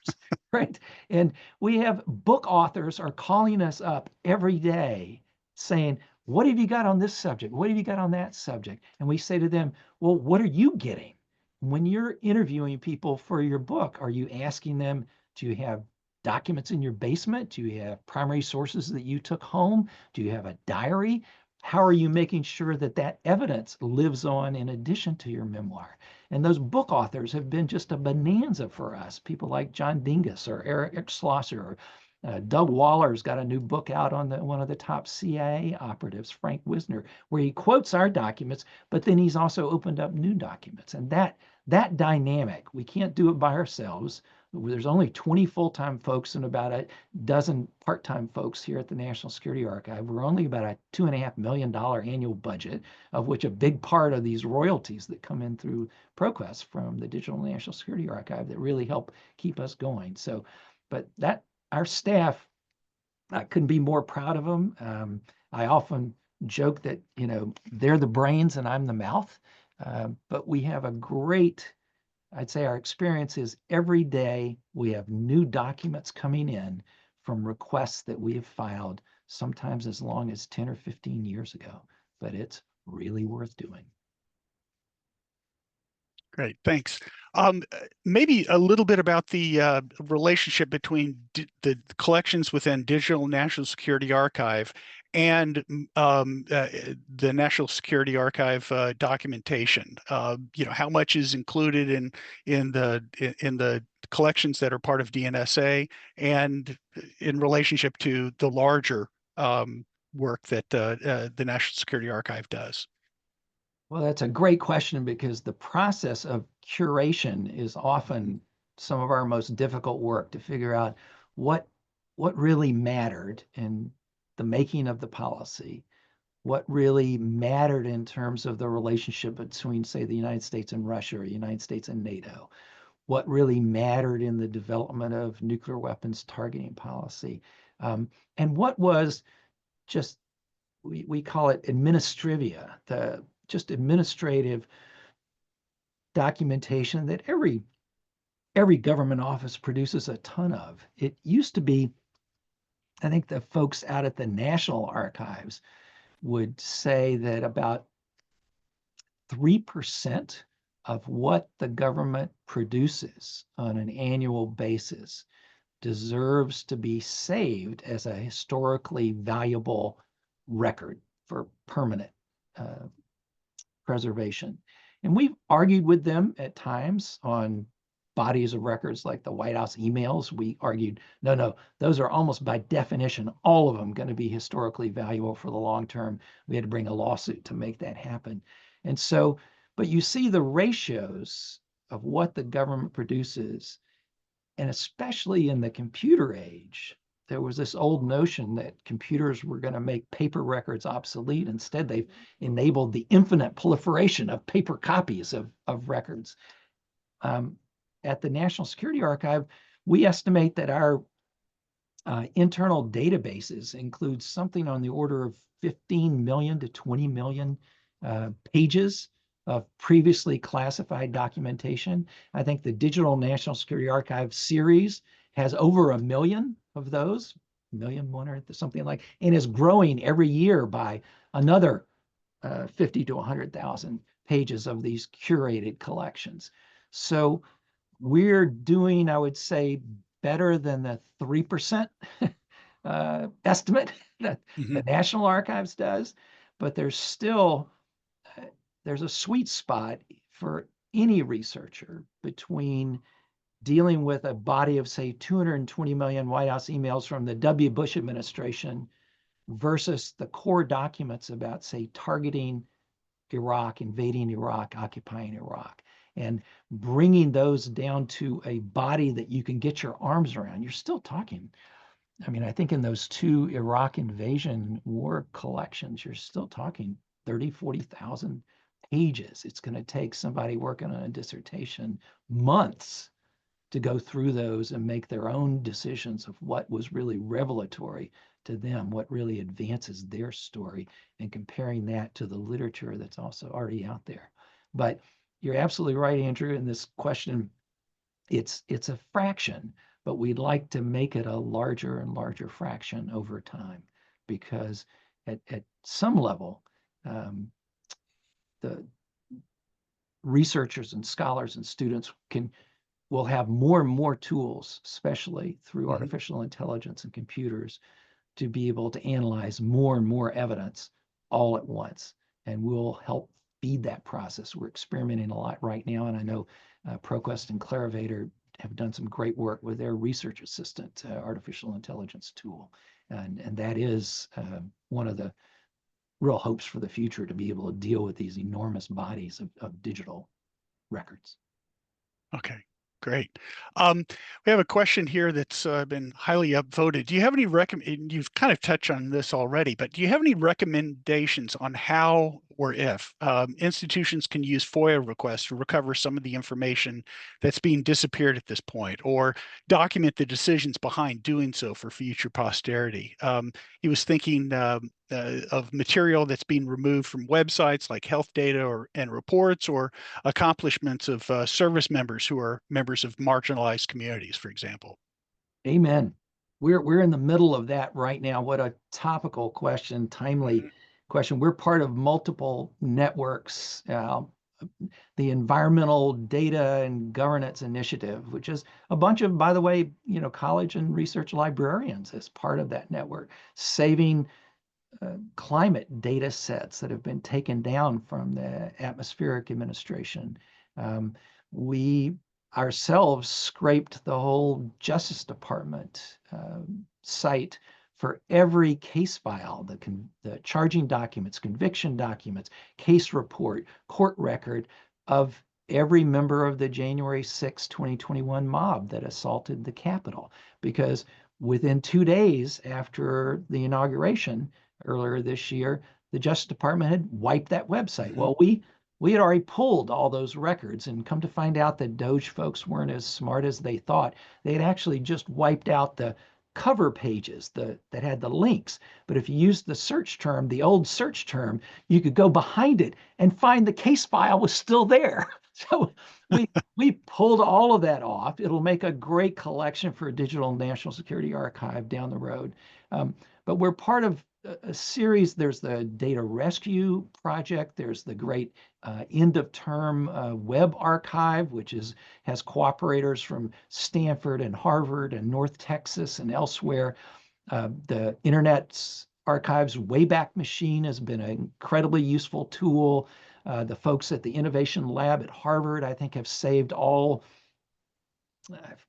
right? And we have book authors are calling us up every day saying, what have you got on this subject? What have you got on that subject? And we say to them, well, what are you getting? When you're interviewing people for your book, are you asking them to have documents in your basement? Do you have primary sources that you took home? Do you have a diary? How are you making sure that that evidence lives on in addition to your memoir? And those book authors have been just a bonanza for us. People like John Dingus or Eric Schlosser or Doug Waller's got a new book out on one of the top CIA operatives, Frank Wisner, where he quotes our documents, but then he's also opened up new documents. And that dynamic, we can't do it by ourselves. There's only 20 full-time folks and about a dozen part-time folks here at the National Security Archive. We're only about a $2.5 million annual budget, of which a big part of these royalties that come in through ProQuest from the Digital National Security Archive that really help keep us going. So, but our staff, I couldn't be more proud of them. I often joke that, they're the brains and I'm the mouth, but we have a great, I'd say our experience is every day we have new documents coming in from requests that we have filed, sometimes as long as 10 or 15 years ago, but it's really worth doing. Great, thanks. Maybe a little bit about the relationship between the collections within Digital National Security Archive and the National Security Archive documentation. How much is included in the collections that are part of DNSA, and in relationship to the larger work that the National Security Archive does. Well, that's a great question because the process of curation is often some of our most difficult work to figure out what really mattered in the making of the policy, what really mattered in terms of the relationship between, say, the United States and Russia or the United States and NATO, what really mattered in the development of nuclear weapons targeting policy, and what was just, we call it administrivia, just administrative documentation that every government office produces a ton of. It used to be, I think the folks out at the National Archives would say that about 3% of what the government produces on an annual basis deserves to be saved as a historically valuable record for permanent preservation. And we've argued with them at times on bodies of records like the White House emails. We argued, no, those are almost by definition, all of them going to be historically valuable for the long term. We had to bring a lawsuit to make that happen. And so, but you see the ratios of what the government produces, and especially in the computer age, there was this old notion that computers were going to make paper records obsolete. Instead, they've enabled the infinite proliferation of paper copies of records. At the National Security Archive, we estimate that our internal databases include something on the order of 15 million to 20 million pages of previously classified documentation. I think the Digital National Security Archive series has over 1 million of those, 1,000,001 or something like, and is growing every year by another 50 to 100,000 pages of these curated collections. So we're doing, I would say, better than the 3% estimate that the National Archives does, but there's still there's a sweet spot for any researcher between dealing with a body of, say, 220 million White House emails from the W. Bush administration versus the core documents about, say, targeting Iraq, invading Iraq, occupying Iraq, and bringing those down to a body that you can get your arms around. You're still talking. I mean, I think in those two Iraq invasion war collections, you're still talking 30, 40,000 pages. It's going to take somebody working on a dissertation months to go through those and make their own decisions of what was really revelatory to them, what really advances their story, and comparing that to the literature that's also already out there. But you're absolutely right, Andrew, in this question. It's a fraction, but we'd like to make it a larger and larger fraction over time, because at some level, the researchers and scholars and students will have more and more tools, especially through artificial intelligence and computers, to be able to analyze more and more evidence all at once. And we'll help feed that process. We're experimenting a lot right now. And I know ProQuest and Clarivate have done some great work with their research assistant artificial intelligence tool. And that is one of the real hopes for the future, to be able to deal with these enormous bodies of digital records. Okay, great. We have a question here that's been highly upvoted. Do you have any you've kind of touched on this already, but do you have any recommendations on how or if institutions can use FOIA requests to recover some of the information that's being disappeared at this point, or document the decisions behind doing so for future posterity? He was thinking of material that's being removed from websites like health data and reports, or accomplishments of service members who are members of marginalized communities, for example. Amen. We're in the middle of that right now. What a topical question, timely question. We're part of multiple networks. The Environmental Data and Governance Initiative, which is a bunch of, by the way, college and research librarians as part of that network, saving climate data sets that have been taken down from the atmospheric administration. We ourselves scraped the whole Justice Department site for every case file, the charging documents, conviction documents, case report, court record of every member of the January 6, 2021 mob that assaulted the Capitol. Because within 2 days after the inauguration, earlier this year, the Justice Department had wiped that website. Well, we had already pulled all those records, and come to find out that Doge folks weren't as smart as they thought. They had actually just wiped out the cover pages that had the links. But if you used the search term, the old search term, you could go behind it and find the case file was still there. So we pulled all of that off. It'll make a great collection for a digital national security archive down the road. But we're part of a series. There's the Data Rescue Project. There's the great end of term web archive, which has cooperators from Stanford and Harvard and North Texas and elsewhere. The Internet's Archives Wayback Machine has been an incredibly useful tool. The folks at the Innovation Lab at Harvard, I think, have saved all,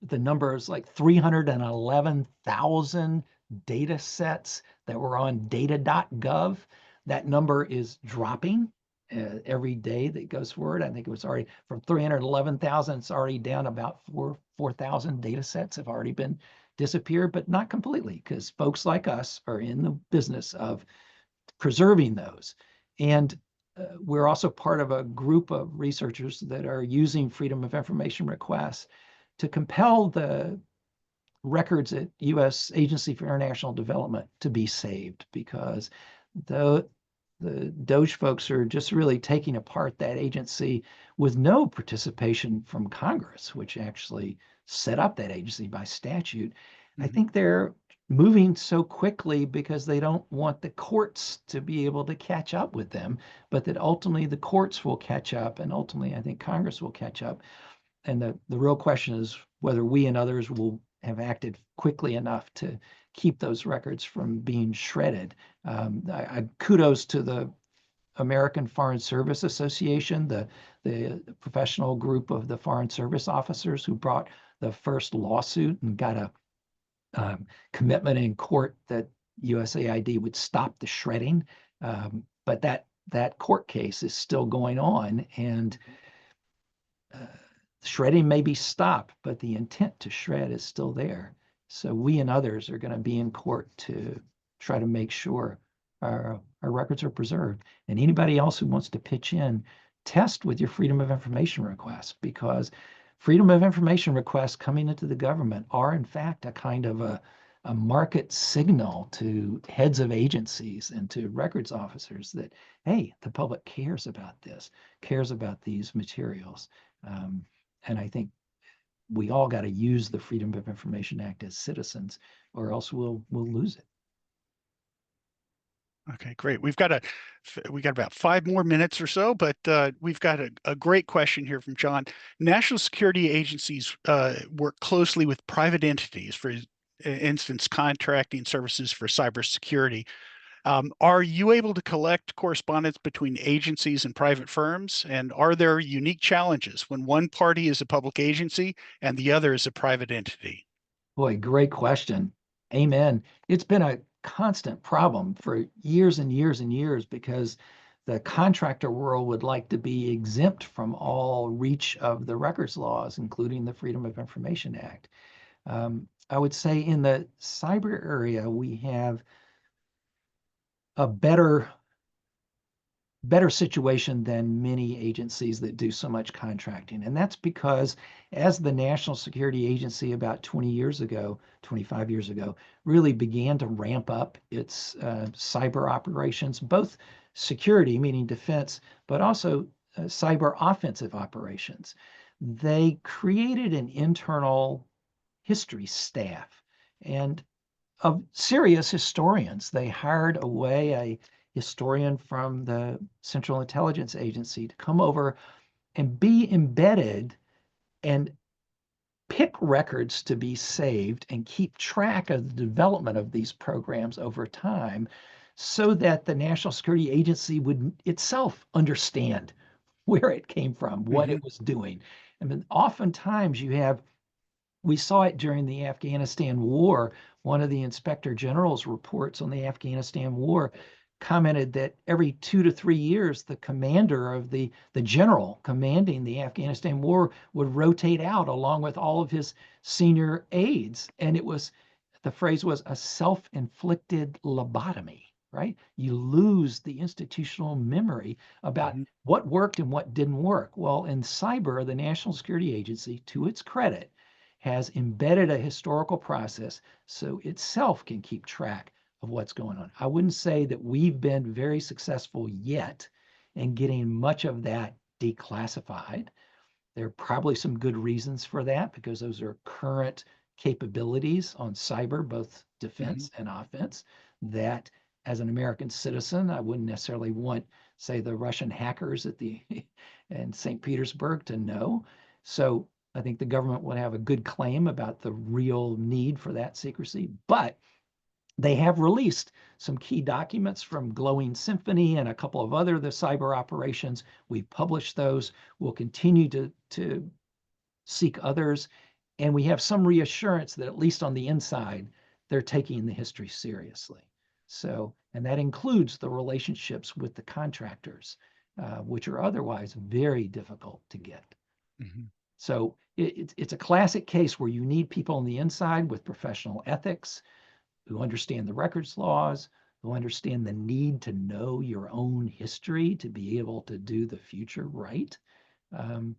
the number is like 311,000 data sets that were on data.gov. That number is dropping every day that goes forward. I think it was already from 311,000, it's already down about 4,000 data sets have already been disappeared, but not completely, because folks like us are in the business of preserving those. And we're also part of a group of researchers that are using Freedom of Information requests to compel the records at U.S. Agency for International Development to be saved, because the Doge folks are just really taking apart that agency with no participation from Congress, which actually set up that agency by statute. I think they're moving so quickly because they don't want the courts to be able to catch up with them, but that ultimately the courts will catch up, and ultimately I think Congress will catch up. and the real question is whether we and others will have acted quickly enough to keep those records from being shredded. I kudos to the American Foreign Service Association, the professional group of the Foreign Service officers who brought the first lawsuit and got a commitment in court that USAID would stop the shredding. But that court case is still going on, and shredding may be stopped, but the intent to shred is still there. So we and others are going to be in court to try to make sure our records are preserved. And anybody else who wants to pitch in, test with your Freedom of Information requests, because Freedom of Information requests coming into the government are in fact a kind of a market signal to heads of agencies and to records officers that, hey, the public cares about this, cares about these materials. And I think we all got to use the Freedom of Information Act as citizens, or else we'll lose it. Okay, great. We got about 5 more minutes or so, but we've got a great question here from John. National security agencies work closely with private entities, for instance, contracting services for cybersecurity. Are you able to collect correspondence between agencies and private firms? And are there unique challenges when one party is a public agency and the other is a private entity? Boy, great question. Amen. It's been a constant problem for years and years and years because the contractor world would like to be exempt from all reach of the records laws, including the Freedom of Information Act. I would say in the cyber area, we have a better situation than many agencies that do so much contracting. And that's because as the National Security Agency about 20 years ago, 25 years ago, really began to ramp up its cyber operations, both security, meaning defense, but also cyber offensive operations, they created an internal history staff and of serious historians. They hired away a historian from the Central Intelligence Agency to come over and be embedded and pick records to be saved and keep track of the development of these programs over time so that the National Security Agency would itself understand where it came from, what it was doing. I mean, oftentimes we saw it during the Afghanistan war. One of the inspector general's reports on the Afghanistan war commented that every 2 to 3 years, the commander of the general commanding the Afghanistan war would rotate out along with all of his senior aides. And the phrase was a self-inflicted lobotomy, right? You lose the institutional memory about what worked and what didn't work. Well, in cyber, the National Security Agency, to its credit, has embedded a historical process so itself can keep track of what's going on. I wouldn't say that we've been very successful yet in getting much of that declassified. There are probably some good reasons for that because those are current capabilities on cyber, both defense and offense, that as an American citizen, I wouldn't necessarily want, say, the Russian hackers in St. Petersburg to know. So I think the government would have a good claim about the real need for that secrecy, but they have released some key documents from Glowing Symphony and a couple of the cyber operations. We've published those. We'll continue to seek others. And we have some reassurance that at least on the inside, they're taking the history seriously. So, and that includes the relationships with the contractors, which are otherwise very difficult to get. So it's a classic case where you need people on the inside with professional ethics, who understand the records laws, who understand the need to know your own history to be able to do the future right. And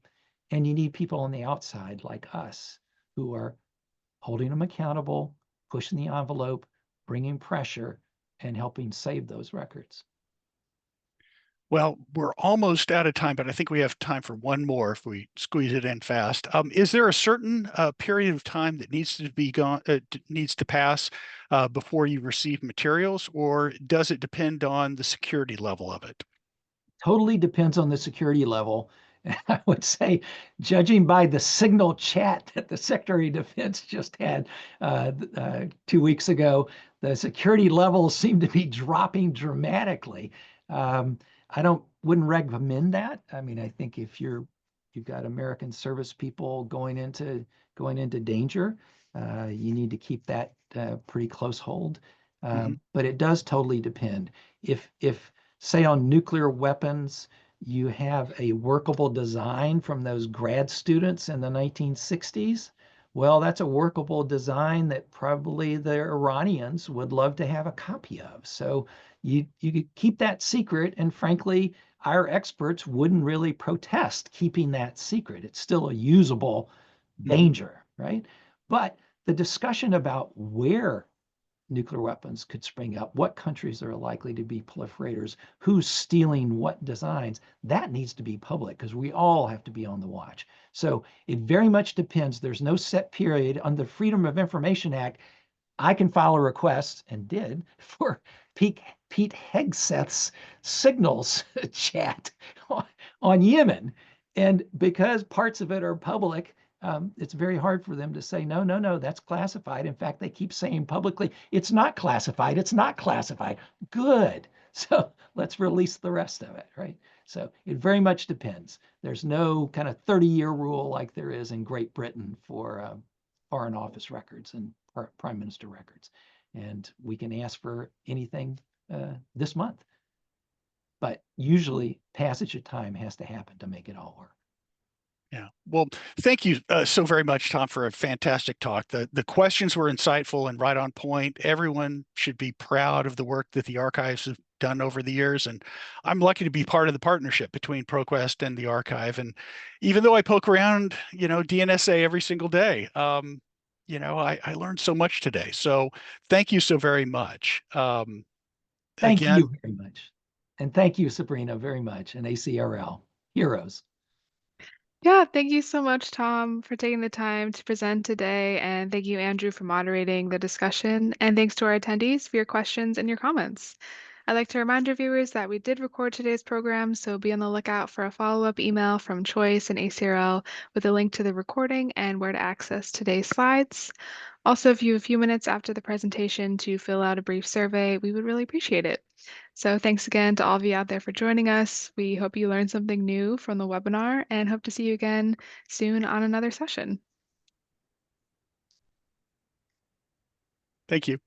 you need people on the outside like us who are holding them accountable, pushing the envelope, bringing pressure, and helping save those records. Well, we're almost out of time, but I think we have time for one more if we squeeze it in fast. Is there a certain period of time that needs to pass before you receive materials, or does it depend on the security level of it? Totally depends on the security level. I would say, judging by the signal chat that the Secretary of Defense just had 2 weeks ago, the security levels seem to be dropping dramatically. I wouldn't recommend that. I mean, I think if you've got American service people going into danger, you need to keep that pretty close hold. But it does totally depend. If say on nuclear weapons, you have a workable design from those grad students in the 1960s. Well, that's a workable design that probably the Iranians would love to have a copy of. So you could keep that secret, and frankly, our experts wouldn't really protest keeping that secret. It's still a usable danger, right? But the discussion about where nuclear weapons could spring up, what countries are likely to be proliferators, who's stealing what designs, that needs to be public because we all have to be on the watch. So it very much depends. There's no set period. Under the Freedom of Information Act, I can file a request, and did, for Pete Hegseth's signals chat on Yemen. And because parts of it are public, it's very hard for them to say, no, no, no, that's classified. In fact, they keep saying publicly, it's not classified, it's not classified. Good. So let's release the rest of it, right? So it very much depends. There's no kind of 30-year rule like there is in Great Britain for Foreign Office records and Prime Minister records. And we can ask for anything this month. But usually passage of time has to happen to make it all work. Yeah. Well, thank you so very much, Tom, for a fantastic talk. The questions were insightful and right on point. Everyone should be proud of the work that the archives have done over the years. And I'm lucky to be part of the partnership between ProQuest and the archive. And even though I poke around, DNSA every single day, I learned so much today. So thank you so very much. Thank Again, you very much. And thank you, Sabrina, very much, and ACRL. Heroes. Yeah, thank you so much, Tom, for taking the time to present today. And thank you, Andrew, for moderating the discussion. And thanks to our attendees for your questions and your comments. I'd like to remind our viewers that we did record today's program, so be on the lookout for a follow-up email from Choice and ACRL with a link to the recording and where to access today's slides. Also, if you have a few minutes after the presentation to fill out a brief survey, we would really appreciate it. So thanks again to all of you out there for joining us. We hope you learned something new from the webinar and hope to see you again soon on another session. thank you.